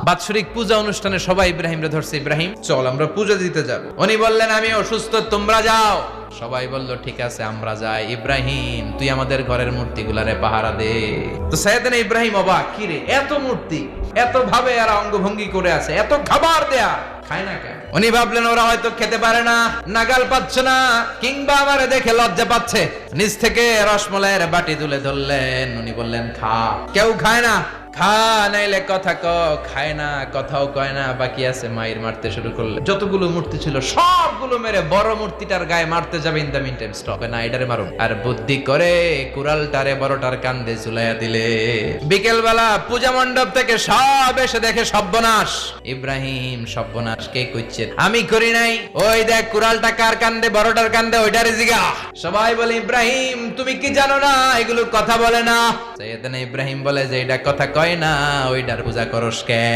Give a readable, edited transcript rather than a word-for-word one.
বাৎসরিক পূজা অনুষ্ঠানে সবাই ইব্রাহিমরে ধরছে, ইব্রাহিম চল আমরা পূজা দিতে যাব। উনি বললেন আমি অসুস্থ, তোমরা যাও। সবাই বলল ঠিক আছে আমরা যাই। ইব্রাহিম তুই আমাদের ঘরের মূর্তিগুলারে পাহারা দে। তো সাইয়েদনা ইব্রাহিম অবাক, কি রে এত মূর্তি, এত ভাবে আর অঙ্গভঙ্গি করে আছে, এত খাবার দেয়া, খায় না কেন? উনি ভাবলেন ওরা হয়তো খেতে পারে না, নাগাল পাচ্ছে না, কিংবা আমারে দেখে লজ্জা পাচ্ছে। নিচ থেকে রসমলাইয়ের বাটি তুলে ধরলেন। উনি বললেন খা। কেউ খায় না, খা নাইলে কথা ক। খায় না, কথাও কয় না, বাকি আছে মায়ের মারতে শুরু করলে। যতগুলো মূর্তি ছিল সবগুলো মেরে বড় মূর্তিটার গায়ে মারতে যাবে, in the mean time stop না, এটারে মারুন। আর বুদ্ধি করে কুড়ালটারে বড়টার কান্দে ঝুলাইয়া দিলে। বিকেল বেলা পূজা মণ্ডপ থেকে সব এসে দেখে সর্বনাশ। ইব্রাহিম সর্বনাশ কে কইছে? আমি করি নাই। ওই দেখ কুড়ালটা কার কান্দে, বড়টার কান্দে, ওইটারে জিগা। সবাই বলে ইব্রাহিম তুমি কি জানো না এগুলো কথা বলে না? সাইয়েদনা ইব্রাহিম বলে যে এটা কথা কয় না, ওইটার পূজা করস কে?